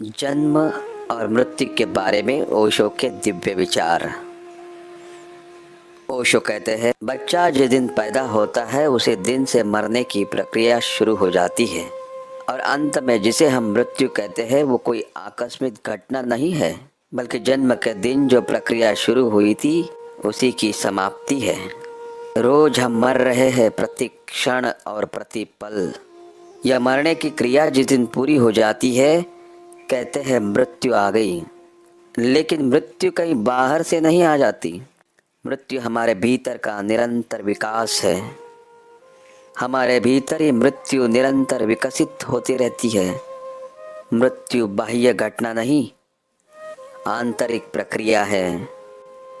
जन्म और मृत्यु के बारे में ओशो के दिव्य विचार। ओशो कहते हैं, बच्चा जिस दिन पैदा होता है उसी दिन से मरने की प्रक्रिया शुरू हो जाती है और अंत में जिसे हम मृत्यु कहते हैं वो कोई आकस्मिक घटना नहीं है, बल्कि जन्म के दिन जो प्रक्रिया शुरू हुई थी उसी की समाप्ति है। रोज हम मर रहे हैं, प्रति क्षण और प्रति पल। यह मरने की क्रिया जिस दिन पूरी हो जाती है कहते हैं मृत्यु आ गई। लेकिन मृत्यु कहीं बाहर से नहीं आ जाती। मृत्यु हमारे भीतर का निरंतर विकास है। हमारे भीतर ही मृत्यु निरंतर विकसित होती रहती है। मृत्यु बाह्य घटना नहीं, आंतरिक प्रक्रिया है।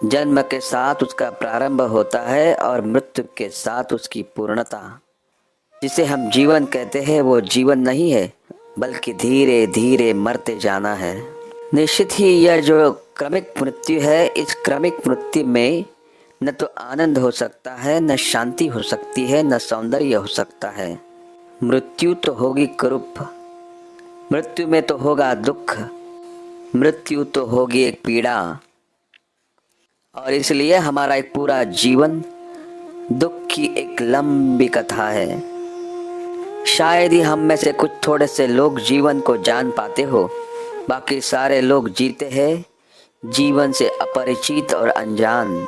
जन्म के साथ उसका प्रारंभ होता है और मृत्यु के साथ उसकी पूर्णता। जिसे हम जीवन कहते हैं वो जीवन नहीं है, बल्कि धीरे धीरे मरते जाना है। निश्चित ही यह जो क्रमिक मृत्यु है, इस क्रमिक मृत्यु में न तो आनंद हो सकता है, न शांति हो सकती है, न सौंदर्य हो सकता है। मृत्यु तो होगी कुरूप, मृत्यु में तो होगा दुख, मृत्यु तो होगी एक पीड़ा। और इसलिए हमारा एक पूरा जीवन दुख की एक लंबी कथा है। शायद ही हम में से कुछ थोड़े से लोग जीवन को जान पाते हो, बाकी सारे लोग जीते हैं जीवन से अपरिचित और अनजान।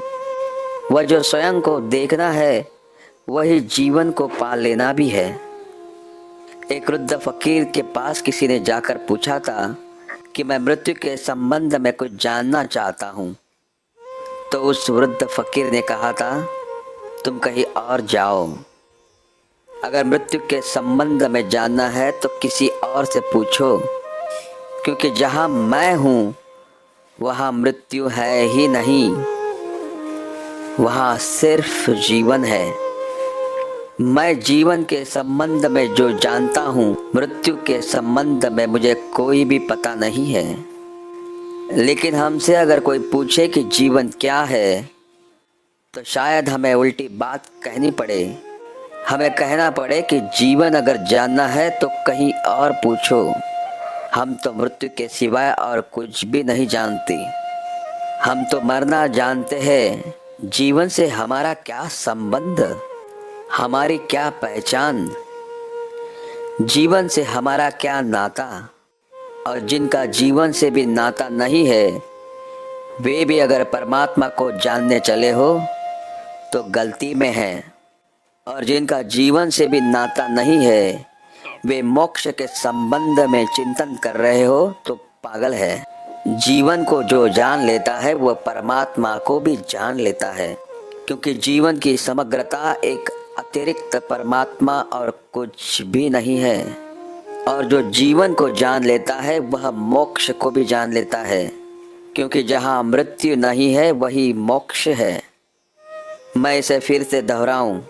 वह जो स्वयं को देखना है वही जीवन को पा लेना भी है। एक वृद्ध फकीर के पास किसी ने जाकर पूछा था कि मैं मृत्यु के संबंध में कुछ जानना चाहता हूँ। तो उस वृद्ध फकीर ने कहा था, तुम कहीं और जाओ। अगर मृत्यु के संबंध में जानना है तो किसी और से पूछो, क्योंकि जहां मैं हूं वहां मृत्यु है ही नहीं, वहां सिर्फ जीवन है। मैं जीवन के संबंध में जो जानता हूं, मृत्यु के संबंध में मुझे कोई भी पता नहीं है। लेकिन हमसे अगर कोई पूछे कि जीवन क्या है, तो शायद हमें उल्टी बात कहनी पड़े। हमें कहना पड़े कि जीवन अगर जानना है तो कहीं और पूछो। हम तो मृत्यु के सिवाय और कुछ भी नहीं जानते। हम तो मरना जानते हैं। जीवन से हमारा क्या संबंध, हमारी क्या पहचान, जीवन से हमारा क्या नाता। और जिनका जीवन से भी नाता नहीं है, वे भी अगर परमात्मा को जानने चले हो तो गलती में है। और जिनका जीवन से भी नाता नहीं है, वे मोक्ष के संबंध में चिंतन कर रहे हो तो पागल है। जीवन को जो जान लेता है वह परमात्मा को भी जान लेता है, क्योंकि जीवन की समग्रता एक अतिरिक्त परमात्मा और कुछ भी नहीं है। और जो जीवन को जान लेता है वह मोक्ष को भी जान लेता है, क्योंकि जहाँ मृत्यु नहीं है वही मोक्ष है। मैं इसे फिर से दोहराऊं,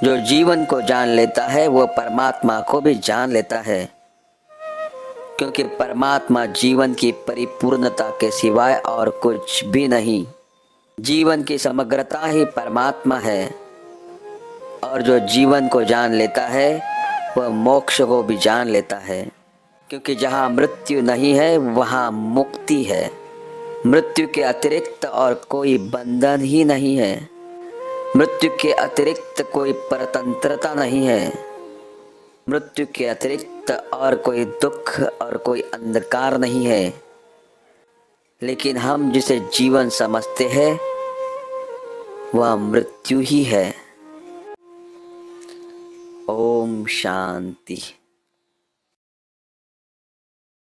जो जीवन को जान लेता है वह परमात्मा को भी जान लेता है, क्योंकि परमात्मा जीवन की परिपूर्णता के सिवाय और कुछ भी नहीं। जीवन की समग्रता ही परमात्मा है। और जो जीवन को जान लेता है वह मोक्ष को भी जान लेता है, क्योंकि जहाँ मृत्यु नहीं है वहाँ मुक्ति है। मृत्यु के अतिरिक्त और कोई बंधन ही नहीं है। मृत्यु के अतिरिक्त कोई परतंत्रता नहीं है। मृत्यु के अतिरिक्त और कोई दुख और कोई अंधकार नहीं है। लेकिन हम जिसे जीवन समझते हैं वह मृत्यु ही है। ओम शांति।